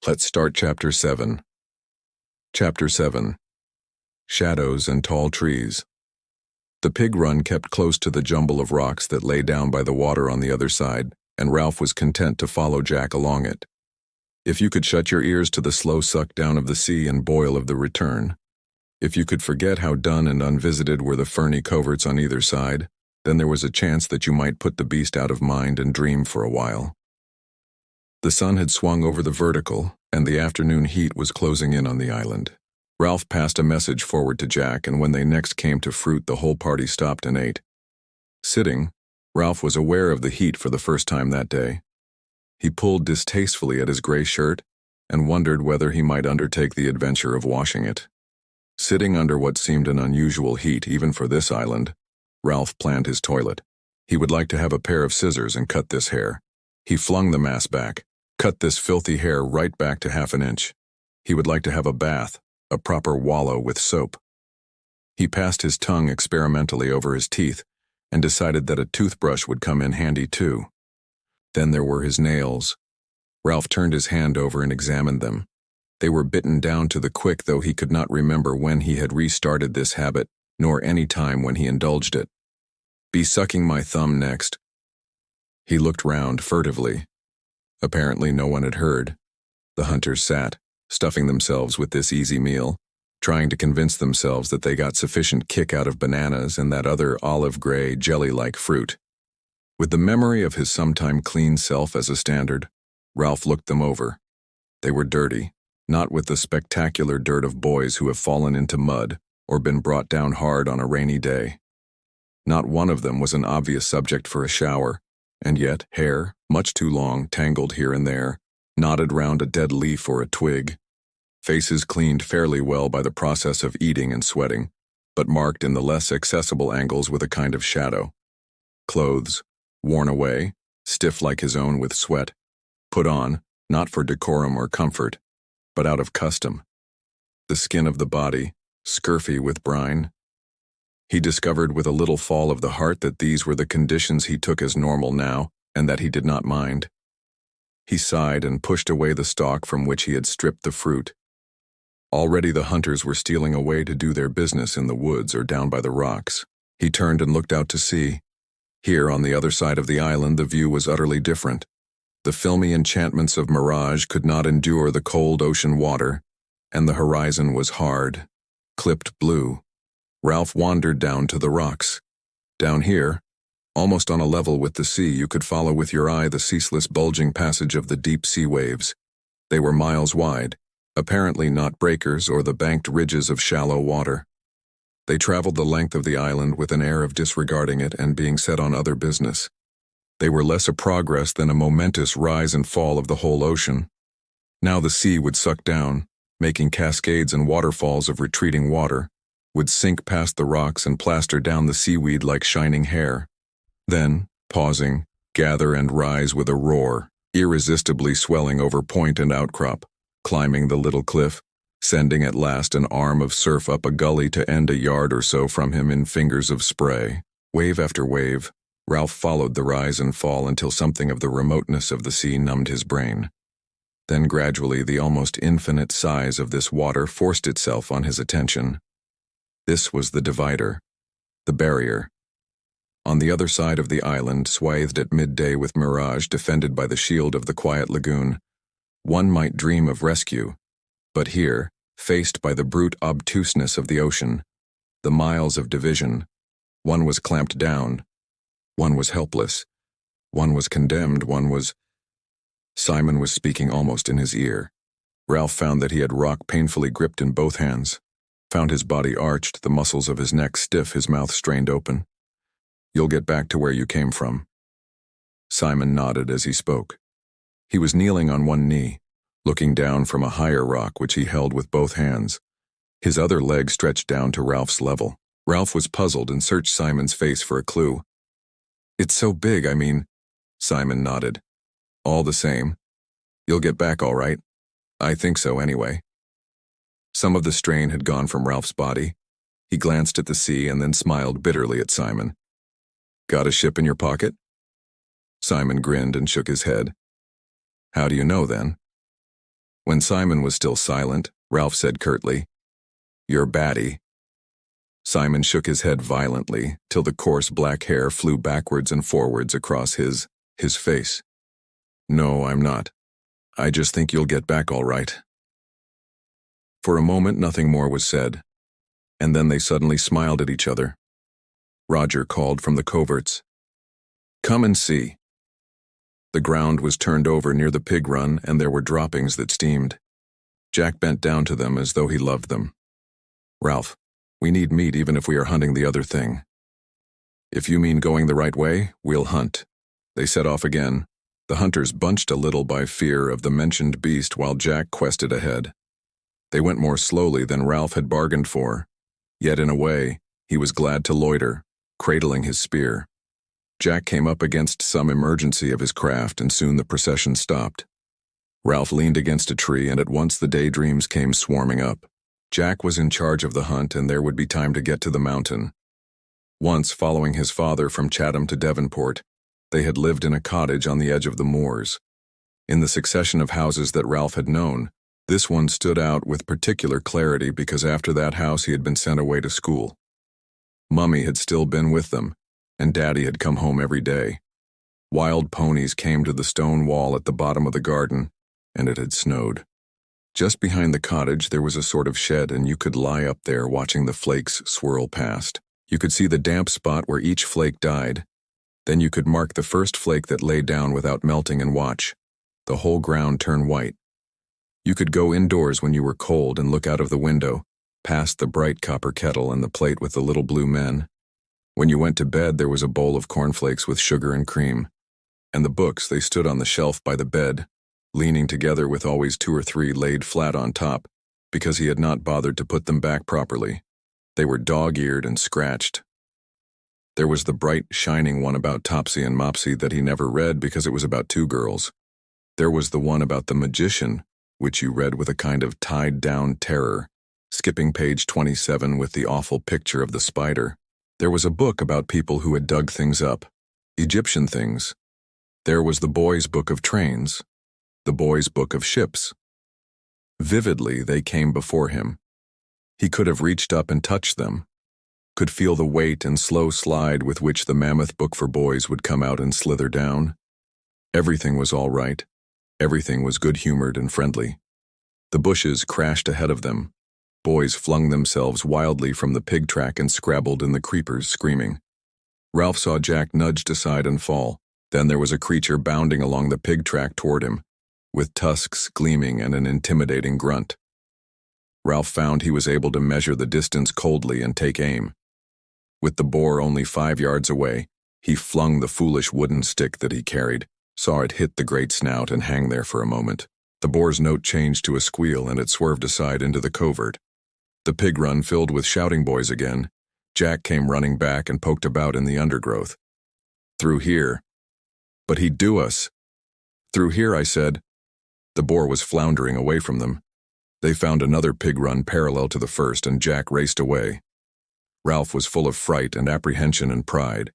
Let's start Chapter 7. Chapter 7. Shadows and Tall Trees. The pig run kept close to the jumble of rocks that lay down by the water on the other side, and Ralph was content to follow Jack along it. If you could shut your ears to the slow suck down of the sea and boil of the return, if you could forget how dun and unvisited were the ferny coverts on either side, then there was a chance that you might put the beast out of mind and dream for a while. The sun had swung over the vertical, and the afternoon heat was closing in on the island. Ralph passed a message forward to Jack, and when they next came to fruit, the whole party stopped and ate. Sitting, Ralph was aware of the heat for the first time that day. He pulled distastefully at his gray shirt and wondered whether he might undertake the adventure of washing it. Sitting under what seemed an unusual heat even for this island, Ralph planned his toilet. He would like to have a pair of scissors and cut this hair. He flung the mass back, cut this filthy hair right back to half an inch. He would like to have a bath, a proper wallow with soap. He passed his tongue experimentally over his teeth and decided that a toothbrush would come in handy too. Then there were his nails. Ralph turned his hand over and examined them. They were bitten down to the quick, though he could not remember when he had restarted this habit, nor any time when he indulged it. Be sucking my thumb next. He looked round furtively. Apparently no one had heard. The hunters sat, stuffing themselves with this easy meal, trying to convince themselves that they got sufficient kick out of bananas and that other olive-gray, jelly-like fruit. With the memory of his sometime clean self as a standard, Ralph looked them over. They were dirty, not with the spectacular dirt of boys who have fallen into mud or been brought down hard on a rainy day. Not one of them was an obvious subject for a shower, and yet hair, much too long, tangled here and there, knotted round a dead leaf or a twig. Faces cleaned fairly well by the process of eating and sweating, but marked in the less accessible angles with a kind of shadow. Clothes, worn away, stiff like his own with sweat, put on, not for decorum or comfort, but out of custom. The skin of the body, scurfy with brine. He discovered with a little fall of the heart that these were the conditions he took as normal now, and that he did not mind. He sighed and pushed away the stalk from which he had stripped the fruit. Already the hunters were stealing away to do their business in the woods or down by the rocks. He turned and looked out to sea. Here, on the other side of the island, the view was utterly different. The filmy enchantments of mirage could not endure the cold ocean water, and the horizon was hard, clipped blue. Ralph wandered down to the rocks. Down here, almost on a level with the sea, you could follow with your eye the ceaseless bulging passage of the deep sea waves. They were miles wide, apparently not breakers or the banked ridges of shallow water. They traveled the length of the island with an air of disregarding it and being set on other business. They were less a progress than a momentous rise and fall of the whole ocean. Now the sea would suck down, making cascades and waterfalls of retreating water, would sink past the rocks and plaster down the seaweed like shining hair. Then, pausing, gather and rise with a roar, irresistibly swelling over point and outcrop, climbing the little cliff, sending at last an arm of surf up a gully to end a yard or so from him in fingers of spray. Wave after wave, Ralph followed the rise and fall until something of the remoteness of the sea numbed his brain. Then gradually the almost infinite size of this water forced itself on his attention. This was the divider, the barrier. On the other side of the island, swathed at midday with mirage defended by the shield of the quiet lagoon, one might dream of rescue, but here, faced by the brute obtuseness of the ocean, the miles of division, one was clamped down, one was helpless, one was condemned, one was... Simon was speaking almost in his ear. Ralph found that he had rock painfully gripped in both hands, found his body arched, the muscles of his neck stiff, his mouth strained open. "You'll get back to where you came from." Simon nodded as he spoke. He was kneeling on one knee, looking down from a higher rock which he held with both hands. His other leg stretched down to Ralph's level. Ralph was puzzled and searched Simon's face for a clue. "It's so big, I mean," Simon nodded. "All the same. You'll get back all right. I think so anyway." Some of the strain had gone from Ralph's body. He glanced at the sea and then smiled bitterly at Simon. "Got a ship in your pocket?" Simon grinned and shook his head. "How do you know then?" When Simon was still silent, Ralph said curtly, "You're batty." Simon shook his head violently till the coarse black hair flew backwards and forwards across his face. "No, I'm not. I just think you'll get back all right." For a moment nothing more was said, and then they suddenly smiled at each other. Roger called from the coverts, "Come and see." The ground was turned over near the pig run, and there were droppings that steamed. Jack bent down to them as though he loved them. "Ralph, we need meat even if we are hunting the other thing." "If you mean going the right way, we'll hunt." They set off again. The hunters bunched a little by fear of the mentioned beast while Jack quested ahead. They went more slowly than Ralph had bargained for, yet in a way, he was glad to loiter, cradling his spear. Jack came up against some emergency of his craft, and soon the procession stopped. Ralph leaned against a tree, and at once the daydreams came swarming up. Jack was in charge of the hunt, and there would be time to get to the mountain. Once, following his father from Chatham to Devonport, they had lived in a cottage on the edge of the moors. In the succession of houses that Ralph had known, this one stood out with particular clarity because after that house he had been sent away to school. Mummy had still been with them, and Daddy had come home every day. Wild ponies came to the stone wall at the bottom of the garden, and it had snowed. Just behind the cottage there was a sort of shed, and you could lie up there watching the flakes swirl past. You could see the damp spot where each flake died. Then you could mark the first flake that lay down without melting and watch the whole ground turn white. You could go indoors when you were cold and look out of the window, past the bright copper kettle and the plate with the little blue men. When you went to bed, there was a bowl of cornflakes with sugar and cream. And the books, they stood on the shelf by the bed, leaning together with always 2 or 3 laid flat on top, because he had not bothered to put them back properly. They were dog-eared and scratched. There was the bright, shining one about Topsy and Mopsy that he never read because it was about 2 girls. There was the one about the magician, which you read with a kind of tied-down terror, skipping page 27 with the awful picture of the spider. There was a book about people who had dug things up, Egyptian things. There was the boys' book of trains, the boys' book of ships. Vividly they came before him. He could have reached up and touched them, could feel the weight and slow slide with which the mammoth book for boys would come out and slither down. Everything was all right. Everything was good-humored and friendly. The bushes crashed ahead of them. Boys flung themselves wildly from the pig track and scrabbled in the creepers, screaming. Ralph saw Jack nudged aside and fall. Then there was a creature bounding along the pig track toward him, with tusks gleaming and an intimidating grunt. Ralph found he was able to measure the distance coldly and take aim. With the boar only 5 yards away, he flung the foolish wooden stick that he carried, saw it hit the great snout and hang there for a moment. The boar's note changed to a squeal, and it swerved aside into the covert. The pig run filled with shouting boys again. Jack came running back and poked about in the undergrowth. "Through here." "But he'd do us." "Through here," I said. The boar was floundering away from them. They found another pig run parallel to the first, and Jack raced away. Ralph was full of fright and apprehension and pride.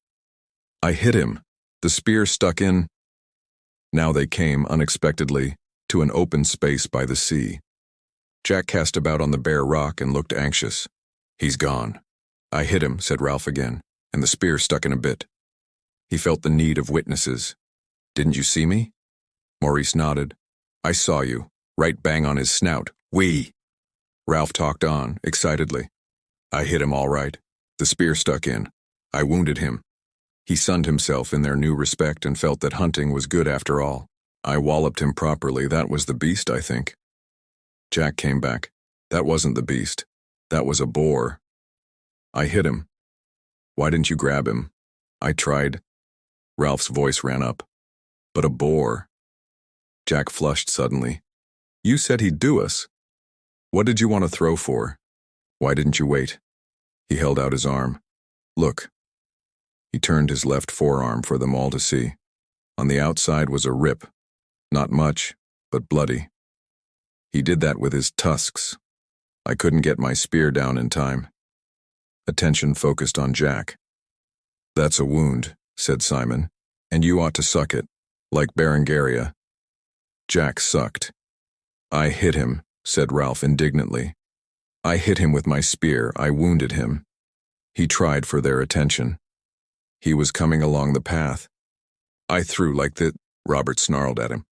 "I hit him. The spear stuck in." Now they came, unexpectedly, to an open space by the sea. Jack cast about on the bare rock and looked anxious. "He's gone." "I hit him," said Ralph again, "and the spear stuck in a bit." He felt the need of witnesses. "Didn't you see me?" Maurice nodded. "I saw you, right bang on his snout. We." Ralph talked on, excitedly. "I hit him all right. The spear stuck in. I wounded him." He sunned himself in their new respect and felt that hunting was good after all. "I walloped him properly. That was the beast, I think." Jack came back. "That wasn't the beast. That was a boar." "I hit him." "Why didn't you grab him?" "I tried." Ralph's voice ran up. "But a boar." Jack flushed suddenly. "You said he'd do us. What did you want to throw for? Why didn't you wait?" He held out his arm. "Look." He turned his left forearm for them all to see. On the outside was a rip. Not much, but bloody. He did that with his tusks. I couldn't get my spear down in time. Attention focused on Jack. "That's a wound," said Simon, "and you ought to suck it, like Berengaria." Jack sucked. "I hit him," said Ralph indignantly. "I hit him with my spear. I wounded him." He tried for their attention. He was coming along the path. "I threw like that," Robert snarled at him.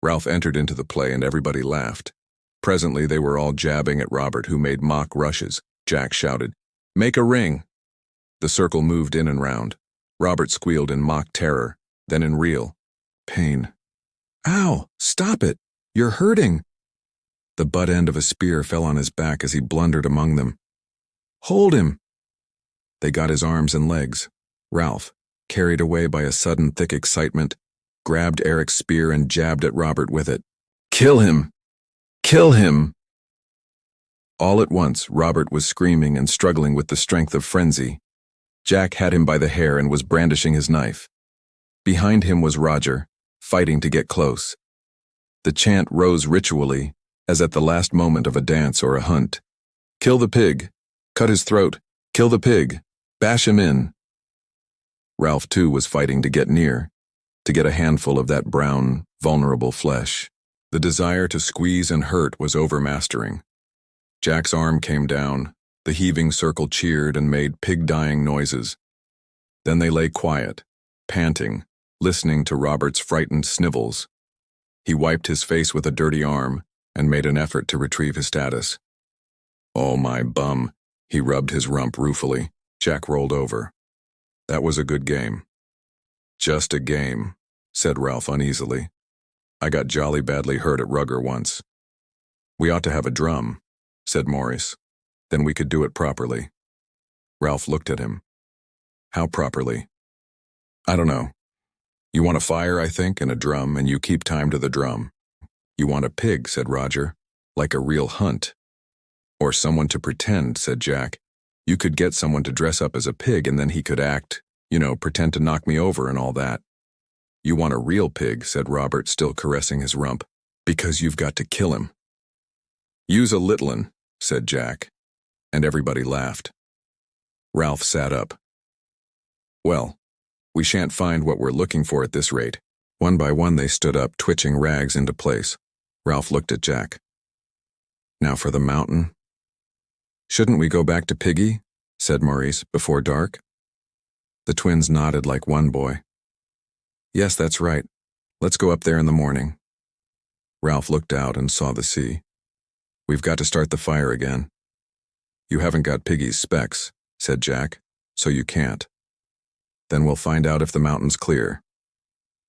Ralph entered into the play and everybody laughed. Presently they were all jabbing at Robert, who made mock rushes. Jack shouted, "Make a ring!" The circle moved in and round. Robert squealed in mock terror, then in real pain. "Ow! Stop it! You're hurting!" The butt end of a spear fell on his back as he blundered among them. "Hold him!" They got his arms and legs. Ralph, carried away by a sudden thick excitement, grabbed Eric's spear and jabbed at Robert with it. "Kill him! Kill him!" All at once, Robert was screaming and struggling with the strength of frenzy. Jack had him by the hair and was brandishing his knife. Behind him was Roger, fighting to get close. The chant rose ritually, as at the last moment of a dance or a hunt. "Kill the pig! Cut his throat! Kill the pig! Bash him in!" Ralph, too, was fighting to get near, to get a handful of that brown, vulnerable flesh. The desire to squeeze and hurt was overmastering. Jack's arm came down, the heaving circle cheered and made pig-dying noises. Then they lay quiet, panting, listening to Robert's frightened snivels. He wiped his face with a dirty arm and made an effort to retrieve his status. "Oh, my bum," he rubbed his rump ruefully. Jack rolled over. "That was a good game." "Just a game," said Ralph uneasily. "I got jolly badly hurt at rugger once." "We ought to have a drum," said Maurice. "Then we could do it properly." Ralph looked at him. "How properly?" "I don't know. You want a fire, I think, and a drum, and you keep time to the drum." "You want a pig," said Roger, "like a real hunt." "Or someone to pretend," said Jack. "You could get someone to dress up as a pig and then he could act, pretend to knock me over and all that." "You want a real pig," said Robert, still caressing his rump, "because you've got to kill him." "Use a little un," said Jack, and everybody laughed. Ralph sat up. "Well, we shan't find what we're looking for at this rate." One by one they stood up, twitching rags into place. Ralph looked at Jack. "Now for the mountain." "Shouldn't we go back to Piggy?" said Maurice, "before dark?" The twins nodded like one boy. "Yes, that's right. Let's go up there in the morning." Ralph looked out and saw the sea. "We've got to start the fire again." "You haven't got Piggy's specs," said Jack, "so you can't." "Then we'll find out if the mountain's clear."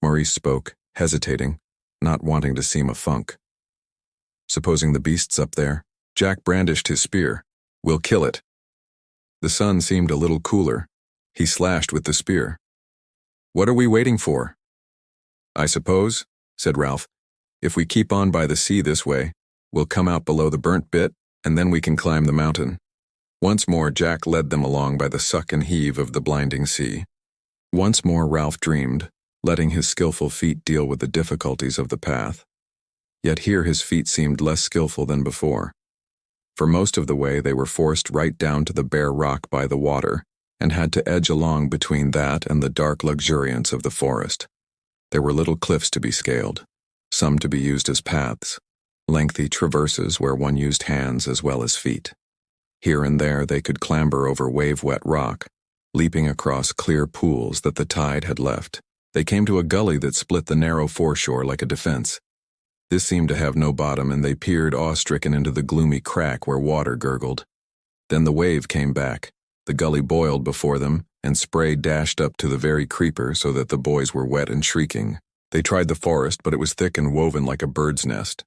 Maurice spoke, hesitating, not wanting to seem a funk. "Supposing the beast's up there?" Jack brandished his spear. "We'll kill it." The sun seemed a little cooler. He slashed with the spear. "What are we waiting for?" "I suppose," said Ralph, "if we keep on by the sea this way, we'll come out below the burnt bit, and then we can climb the mountain." Once more Jack led them along by the suck and heave of the blinding sea. Once more Ralph dreamed, letting his skillful feet deal with the difficulties of the path. Yet here his feet seemed less skillful than before. For most of the way they were forced right down to the bare rock by the water, and had to edge along between that and the dark luxuriance of the forest. There were little cliffs to be scaled, some to be used as paths, lengthy traverses where one used hands as well as feet. Here and there they could clamber over wave-wet rock, leaping across clear pools that the tide had left. They came to a gully that split the narrow foreshore like a defense. This seemed to have no bottom, and they peered awe-stricken into the gloomy crack where water gurgled. Then the wave came back. The gully boiled before them, and spray dashed up to the very creeper so that the boys were wet and shrieking. They tried the forest, but it was thick and woven like a bird's nest.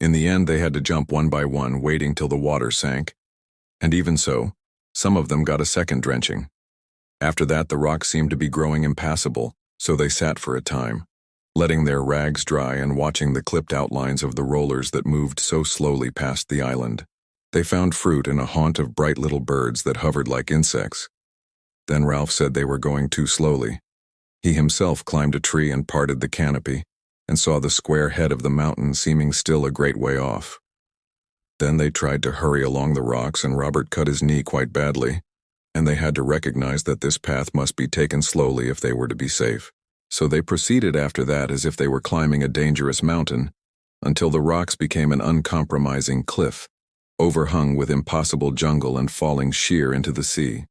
In the end they had to jump one by one, waiting till the water sank. And even so, some of them got a second drenching. After that the rock seemed to be growing impassable, so they sat for a time, letting their rags dry and watching the clipped outlines of the rollers that moved so slowly past the island. They found fruit in a haunt of bright little birds that hovered like insects. Then Ralph said they were going too slowly. He himself climbed a tree and parted the canopy, and saw the square head of the mountain seeming still a great way off. Then they tried to hurry along the rocks, and Robert cut his knee quite badly, and they had to recognize that this path must be taken slowly if they were to be safe. So they proceeded after that as if they were climbing a dangerous mountain, until the rocks became an uncompromising cliff, overhung with impossible jungle and falling sheer into the sea.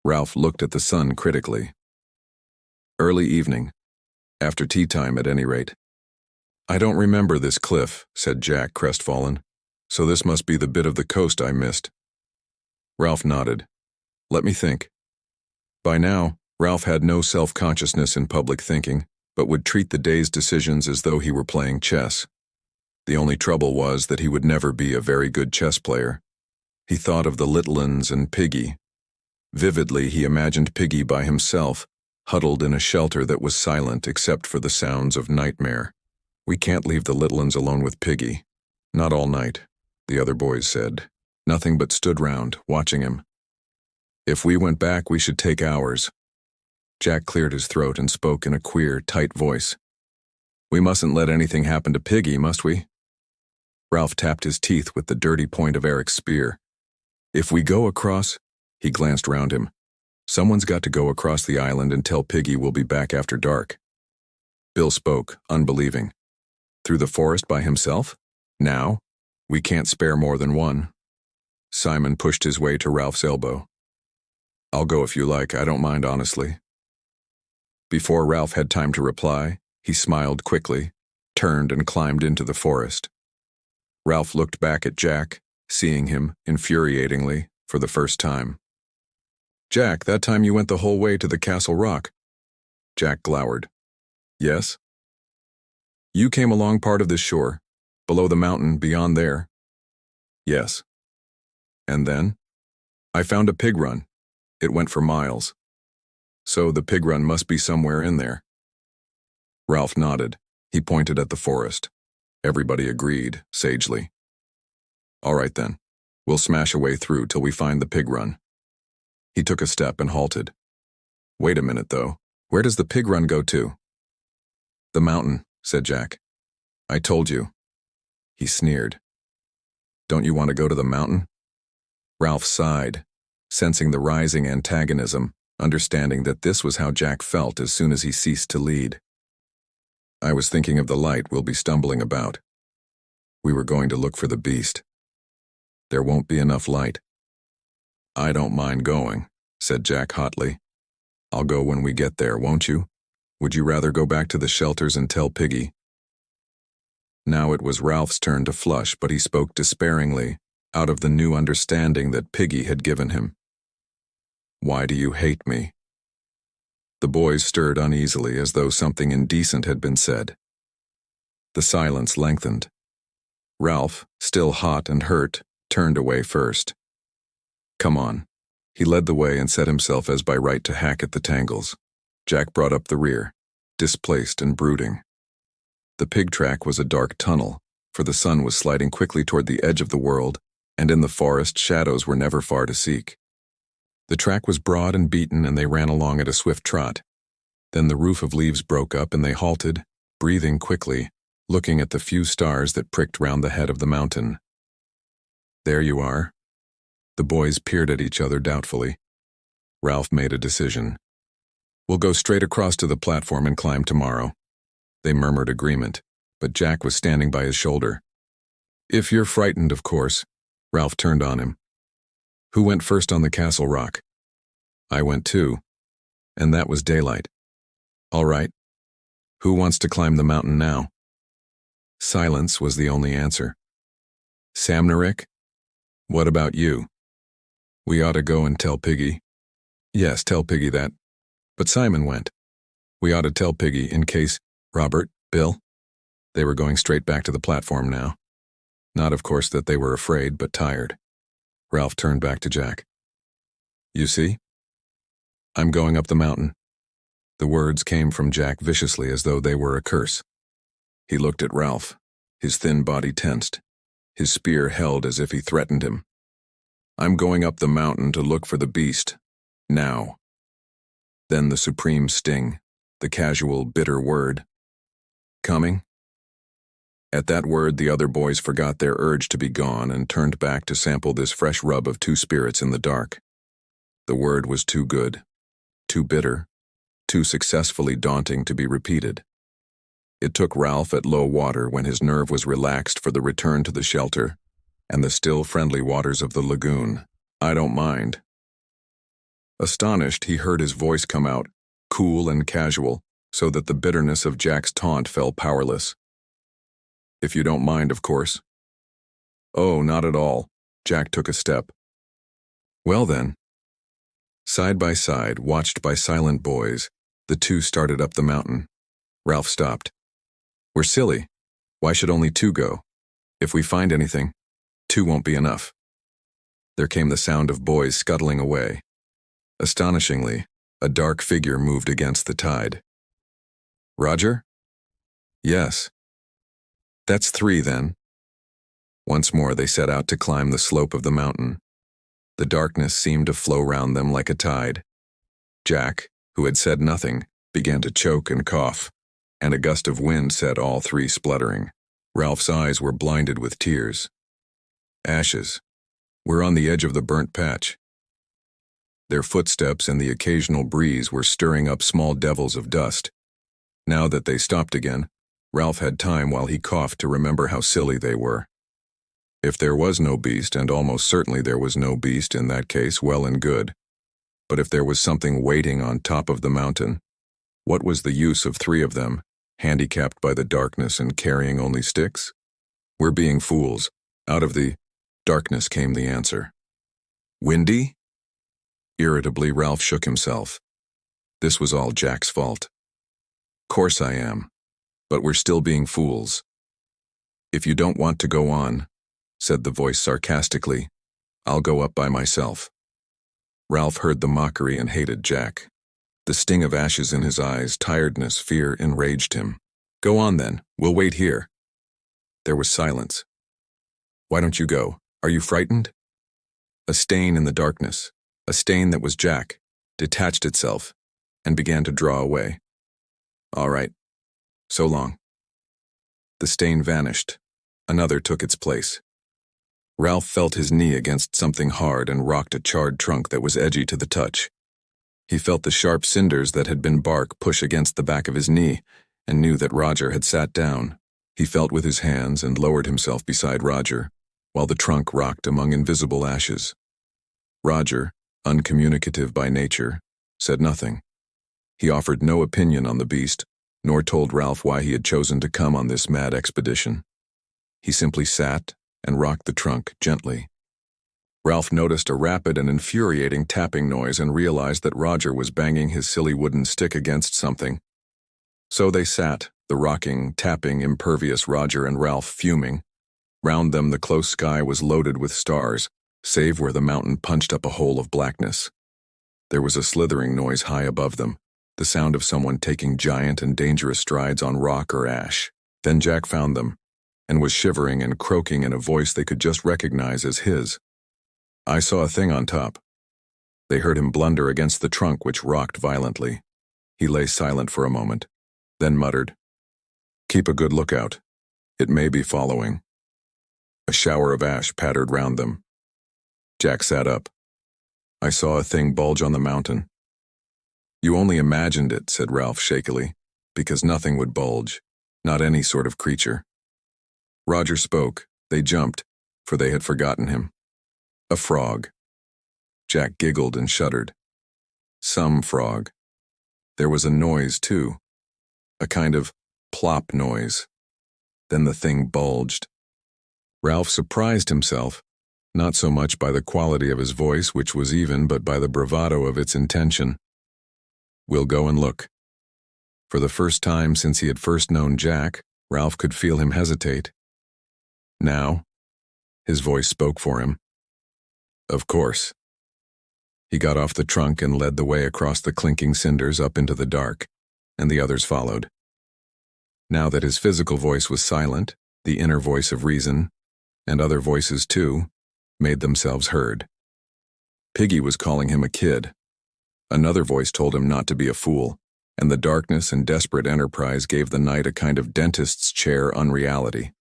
Ralph looked at the sun critically. Early evening, after tea time at any rate. "I don't remember this cliff," said Jack, crestfallen, "so this must be the bit of the coast I missed." Ralph nodded. "Let me think." By now, Ralph had no self-consciousness in public thinking, but would treat the day's decisions as though he were playing chess. The only trouble was that he would never be a very good chess player. He thought of the little uns and Piggy. Vividly, he imagined Piggy by himself, huddled in a shelter that was silent except for the sounds of nightmare. "We can't leave the little uns alone with Piggy. Not all night," the other boys said. Nothing but stood round, watching him. "If we went back, we should take hours." Jack cleared his throat and spoke in a queer, tight voice. "We mustn't let anything happen to Piggy, must we?" Ralph tapped his teeth with the dirty point of Eric's spear. "If we go across—" He glanced round him. "Someone's got to go across the island and tell Piggy we'll be back after dark." Bill spoke, unbelieving. "Through the forest by himself? Now? We can't spare more than one." Simon pushed his way to Ralph's elbow. "I'll go if you like, I don't mind honestly." Before Ralph had time to reply, he smiled quickly, turned and climbed into the forest. Ralph looked back at Jack, seeing him, infuriatingly, for the first time. "Jack, that time you went the whole way to the Castle Rock." Jack glowered. "Yes?" "You came along part of this shore, below the mountain, beyond there." "Yes." "And then?" "I found a pig run. It went for miles. So the pig run must be somewhere in there." Ralph nodded. He pointed at the forest. Everybody agreed, sagely. "All right then. We'll smash a way through till we find the pig run." He took a step and halted. "Wait a minute, though. Where does the pig run go to?" "The mountain," said Jack. "I told you." He sneered. "Don't you want to go to the mountain?" Ralph sighed, sensing the rising antagonism, understanding that this was how Jack felt as soon as he ceased to lead. "I was thinking of the light we'll be stumbling about. We were going to look for the beast. There won't be enough light." "I don't mind going," said Jack hotly. "I'll go when we get there, won't you? Would you rather go back to the shelters and tell Piggy?" Now it was Ralph's turn to flush, but he spoke despairingly, out of the new understanding that Piggy had given him. "Why do you hate me?" The boys stirred uneasily as though something indecent had been said. The silence lengthened. Ralph, still hot and hurt, turned away first. "Come on." He led the way and set himself as by right to hack at the tangles. Jack brought up the rear, displaced and brooding. The pig track was a dark tunnel, for the sun was sliding quickly toward the edge of the world, and in the forest shadows were never far to seek. The track was broad and beaten, and they ran along at a swift trot. Then the roof of leaves broke up and they halted, breathing quickly, looking at the few stars that pricked round the head of the mountain. "There you are." The boys peered at each other doubtfully. Ralph made a decision. "We'll go straight across to the platform and climb tomorrow." They murmured agreement, but Jack was standing by his shoulder. "If you're frightened, of course." Ralph turned on him. "Who went first on the Castle Rock?" "I went too. And that was daylight." "All right. Who wants to climb the mountain now?" Silence was the only answer. "Samnerick? What about you?" "We ought to go and tell Piggy." "Yes, tell Piggy that." But Simon went. "We ought to tell Piggy in case—" "Robert, Bill?" They were going straight back to the platform now. Not, of course, that they were afraid, but tired. Ralph turned back to Jack. "You see? I'm going up the mountain." The words came from Jack viciously as though they were a curse. He looked at Ralph, his thin body tensed, his spear held as if he threatened him. "I'm going up the mountain to look for the beast. Now." Then the supreme sting, the casual, bitter word. "Coming?" At that word, the other boys forgot their urge to be gone and turned back to sample this fresh rub of two spirits in the dark. The word was too good, too bitter, too successfully daunting to be repeated. It took Ralph at low water when his nerve was relaxed for the return to the shelter and the still friendly waters of the lagoon. "I don't mind." Astonished, he heard his voice come out, cool and casual, so that the bitterness of Jack's taunt fell powerless. "If you don't mind, of course." "Oh, not at all." Jack took a step. "Well then." Side by side, watched by silent boys, the two started up the mountain. Ralph stopped. "We're silly. Why should only two go? If we find anything, two won't be enough." There came the sound of boys scuttling away. Astonishingly, a dark figure moved against the tide. "Roger?" "Yes." "That's three, then." Once more they set out to climb the slope of the mountain. The darkness seemed to flow round them like a tide. Jack, who had said nothing, began to choke and cough, and a gust of wind set all three spluttering. Ralph's eyes were blinded with tears. "Ashes. We're on the edge of the burnt patch." Their footsteps and the occasional breeze were stirring up small devils of dust. Now that they stopped again, Ralph had time while he coughed to remember how silly they were. If there was no beast, and almost certainly there was no beast in that case, well and good. But if there was something waiting on top of the mountain, what was the use of three of them, handicapped by the darkness and carrying only sticks? "We're being fools." Out of the darkness came the answer. "Windy?" Irritably, Ralph shook himself. This was all Jack's fault. "Course I am. But we're still being fools." "If you don't want to go on," said the voice sarcastically, "I'll go up by myself." Ralph heard the mockery and hated Jack. The sting of ashes in his eyes, tiredness, fear enraged him. "Go on then, we'll wait here." There was silence. "Why don't you go? Are you frightened?" A stain in the darkness, a stain that was Jack, detached itself and began to draw away. "All right. So long." The stain vanished. Another took its place. Ralph felt his knee against something hard and rocked a charred trunk that was edgy to the touch. He felt the sharp cinders that had been bark push against the back of his knee and knew that Roger had sat down. He felt with his hands and lowered himself beside Roger, while the trunk rocked among invisible ashes. Roger, uncommunicative by nature, said nothing. He offered no opinion on the beast, nor told Ralph why he had chosen to come on this mad expedition. He simply sat and rocked the trunk gently. Ralph noticed a rapid and infuriating tapping noise and realized that Roger was banging his silly wooden stick against something. So they sat, the rocking, tapping, impervious Roger and Ralph fuming. Round them the close sky was loaded with stars, save where the mountain punched up a hole of blackness. There was a slithering noise high above them, the sound of someone taking giant and dangerous strides on rock or ash. Then Jack found them, and was shivering and croaking in a voice they could just recognize as his. "I saw a thing on top." They heard him blunder against the trunk, which rocked violently. He lay silent for a moment, then muttered, "Keep a good lookout. It may be following." A shower of ash pattered round them. Jack sat up. "I saw a thing bulge on the mountain." "You only imagined it," said Ralph shakily, "because nothing would bulge, not any sort of creature." Roger spoke. They jumped, for they had forgotten him. "A frog." Jack giggled and shuddered. "Some frog." There was a noise, too. A kind of plop noise. Then the thing bulged. Ralph surprised himself, not so much by the quality of his voice, which was even, but by the bravado of its intention. "We'll go and look." For the first time since he had first known Jack, Ralph could feel him hesitate. "Now?" His voice spoke for him. "Of course." He got off the trunk and led the way across the clinking cinders up into the dark, and the others followed. Now that his physical voice was silent, the inner voice of reason, and other voices too, made themselves heard. Piggy was calling him a kid. Another voice told him not to be a fool, and the darkness and desperate enterprise gave the night a kind of dentist's chair unreality.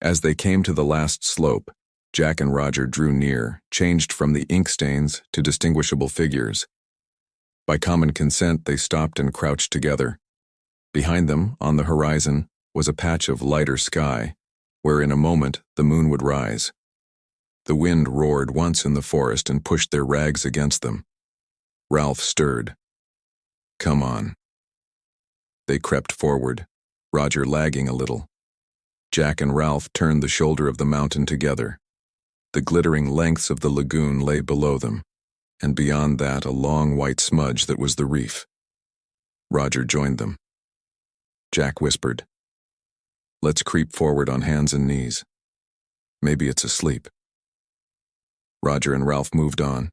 As they came to the last slope, Jack and Roger drew near, changed from the ink stains to distinguishable figures. By common consent, they stopped and crouched together. Behind them, on the horizon, was a patch of lighter sky, where in a moment the moon would rise. The wind roared once in the forest and pushed their rags against them. Ralph stirred. "Come on." They crept forward, Roger lagging a little. Jack and Ralph turned the shoulder of the mountain together. The glittering lengths of the lagoon lay below them, and beyond that a long white smudge that was the reef. Roger joined them. Jack whispered, "Let's creep forward on hands and knees. Maybe it's asleep." Roger and Ralph moved on,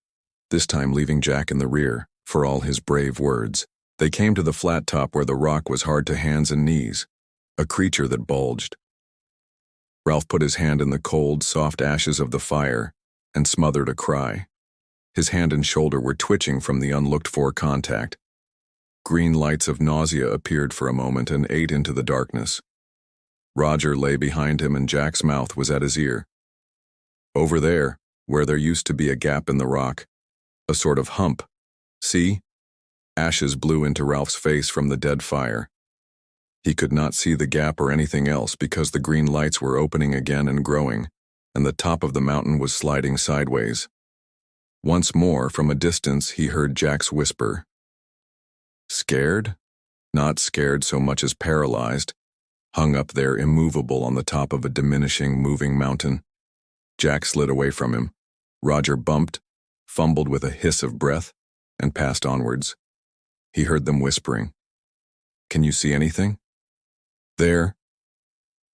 this time leaving Jack in the rear, for all his brave words. They came to the flat top where the rock was hard to hands and knees, a creature that bulged. Ralph put his hand in the cold, soft ashes of the fire and smothered a cry. His hand and shoulder were twitching from the unlooked-for contact. Green lights of nausea appeared for a moment and ate into the darkness. Roger lay behind him and Jack's mouth was at his ear. "Over there, where there used to be a gap in the rock, a sort of hump. See?" Ashes blew into Ralph's face from the dead fire. He could not see the gap or anything else because the green lights were opening again and growing, and the top of the mountain was sliding sideways. Once more, from a distance, he heard Jack's whisper. Scared? Not scared so much as paralyzed, hung up there immovable on the top of a diminishing, moving mountain. Jack slid away from him. Roger bumped, fumbled with a hiss of breath, and passed onwards. He heard them whispering. "Can you see anything?" There,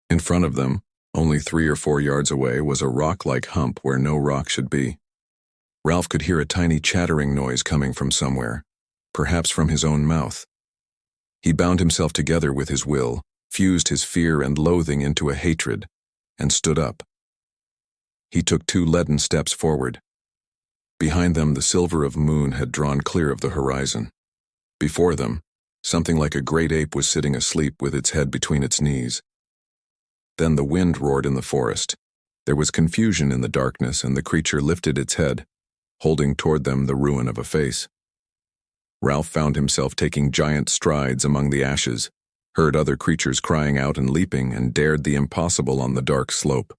in front of them, only 3 or 4 yards away, was a rock-like hump where no rock should be. Ralph could hear a tiny chattering noise coming from somewhere, perhaps from his own mouth. He bound himself together with his will, fused his fear and loathing into a hatred, and stood up. He took 2 leaden steps forward. Behind them, the silver of moon had drawn clear of the horizon. Before them, something like a great ape was sitting asleep with its head between its knees. Then the wind roared in the forest. There was confusion in the darkness, and the creature lifted its head, holding toward them the ruin of a face. Ralph found himself taking giant strides among the ashes, heard other creatures crying out and leaping, and dared the impossible on the dark slope.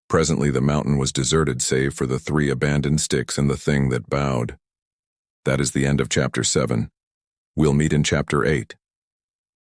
Presently the mountain was deserted save for the 3 abandoned sticks and the thing that bowed. That is the end of Chapter 7. We'll meet in Chapter 8.